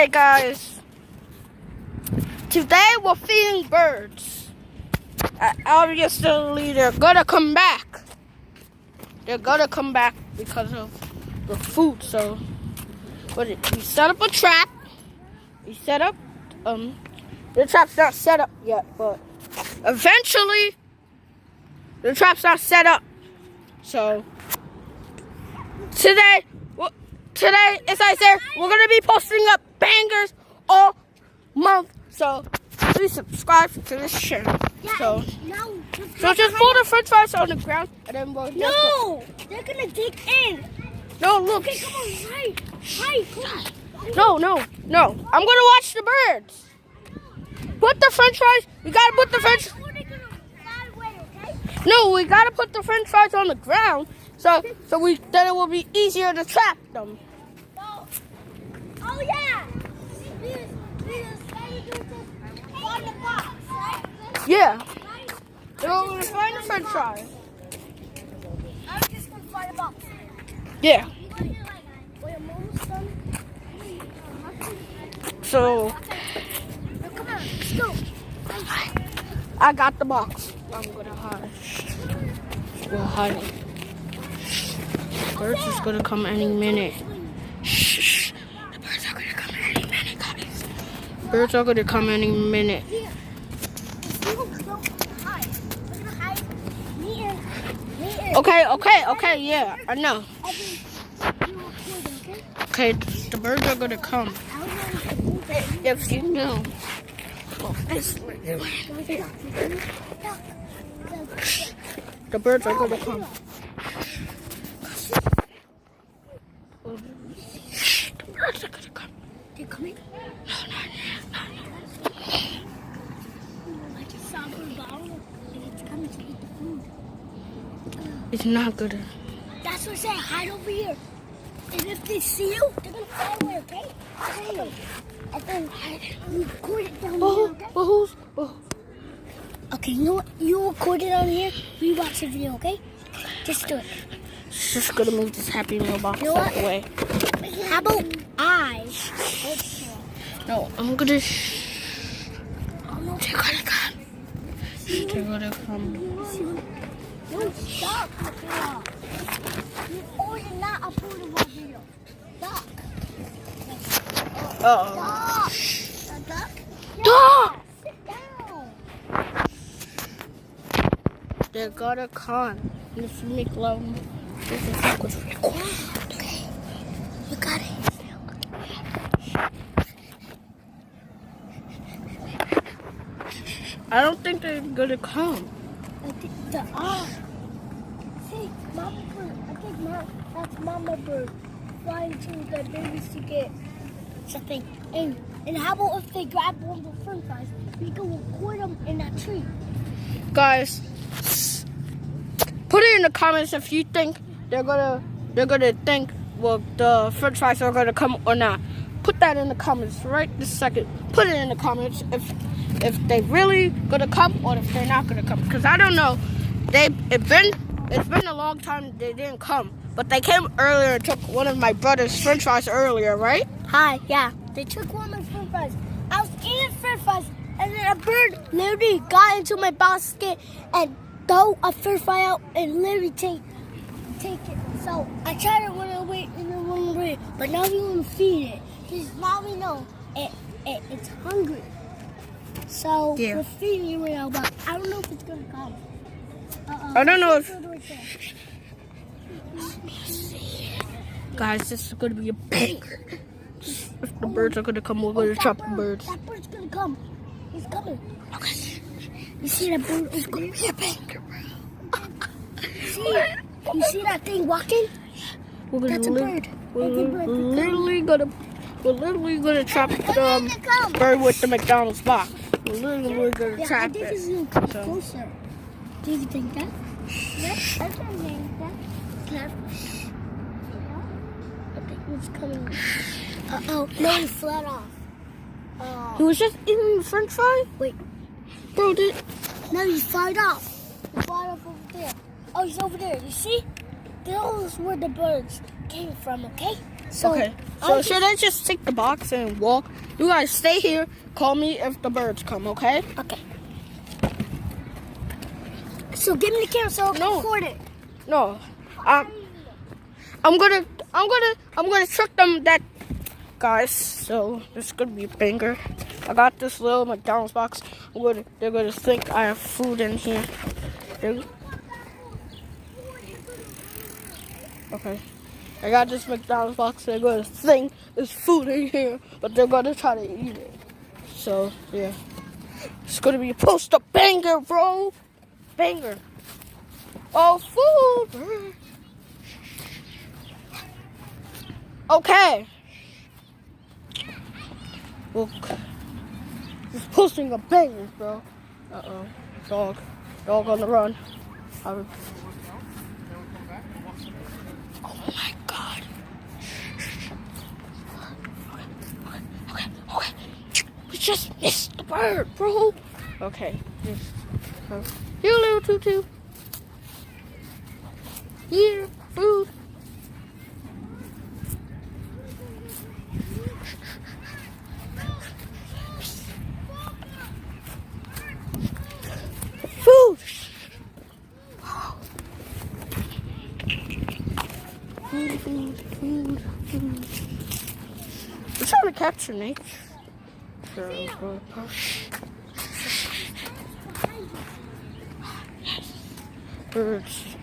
Okay, guys. Today we're feeding birds. Obviously, they're gonna come back. They're gonna come back because of the food. So, we set up a trap. We set up. The trap's not set up yet, but eventually, the trap's not set up. So, today, as I said, we're gonna be posting up bangers all month. So please subscribe to this channel. Yeah, so just pull the French fries on the ground and then we'll they're gonna dig in. No, look. Okay, come on, hide, come on. No. I'm gonna watch the birds. Put the French fries. We gotta put the French. No, we gotta put the French fries on the ground so then it will be easier to trap them. Oh yeah. On the box, right? Yeah. So we're gonna find the French fries. I'm just gonna find a box. Yeah. So Come on, let's go. I got the box. I'm gonna hide. We're hiding. Birds is gonna come any minute. Shh. The birds are gonna come any minute, guys. Birds are gonna come any minute. Okay, yeah, I know. Okay, the birds are gonna come. If you know. Well, the birds are gonna come. The birds are gonna come. They're coming? No, not yet. I just saw a bottle and it's coming to eat the food. It's not good. That's what I say, hide over here. And if they see you, they're gonna fly away, okay? Okay. And then you record it down here, okay? Okay, you know what? You record it on here, we watch the video, okay? Just do it. Just gonna move this Happy Meal box You know what? away. How about I? No, I'm gonna. Oh, no. They're gonna come. They're gonna come. No, stop. You ordered not upload a video. Stop. Uh-oh. Stop. Duck? Stop! Sit down. They're gonna come. If you make love, this is not good for you. Okay. You got it. I don't think they're gonna come. I think the See, Mama Bird. I think that's Mama Bird flying to the babies to get something. And how about if they grab one of the French fries, we can record them in that tree. Guys, put it in the comments if you think they're gonna think the French fries are gonna come or not. Put that in the comments right this second. Put it in the comments if they really gonna come or if they're not gonna come. Because I don't know. It's been a long time they didn't come. But they came earlier and took one of my brother's French fries earlier, right? Hi, yeah. They took one of my French fries. I was eating French fries and then a bird literally got into my basket and threw a French fry out and literally take it. So I tried to run away and then run away. But now we want to feed it. Because now we know it's hungry. So Yeah. we're feeding it right now, but I don't know if it's going to come. I don't know if... Guys, this is going to be a banger. If the birds are going to come, we're going to trap the birds. That bird's going to come. He's coming. Okay. You see that bird? It's going to be a banger, bro. You see that thing walking? That's a bird. We're literally gonna trap the bird with the McDonald's box. We're literally gonna trap I think it's it. going to come closer. Do you think that? Yep, I think that. I think it's coming. Uh-oh, no, he fled off. He was just eating the French fry? Wait. Bro, No, he flied off. He flied off over there. Oh, he's over there. You see? Those were the birds came from, okay? So, Okay. So should I just take the box and walk? You guys stay here. Call me if the birds come, okay? Okay. So give me the camera so I can No. record it. No. I'm gonna trick them that guys. So this is gonna be a banger. I got this little McDonald's box. They're gonna think I have food in here. Okay. I got this McDonald's box. They're gonna think there's food in here, but they're gonna try to eat it. So yeah, it's gonna be a poster banger, bro. Banger. Oh, food. Okay. Look, just posting a banger, bro. Dog on the run. Oh my God. Okay. We just missed the bird, bro. Okay. You little tutu. Here, food. Food. Food. I'm trying to capture nature. Birds.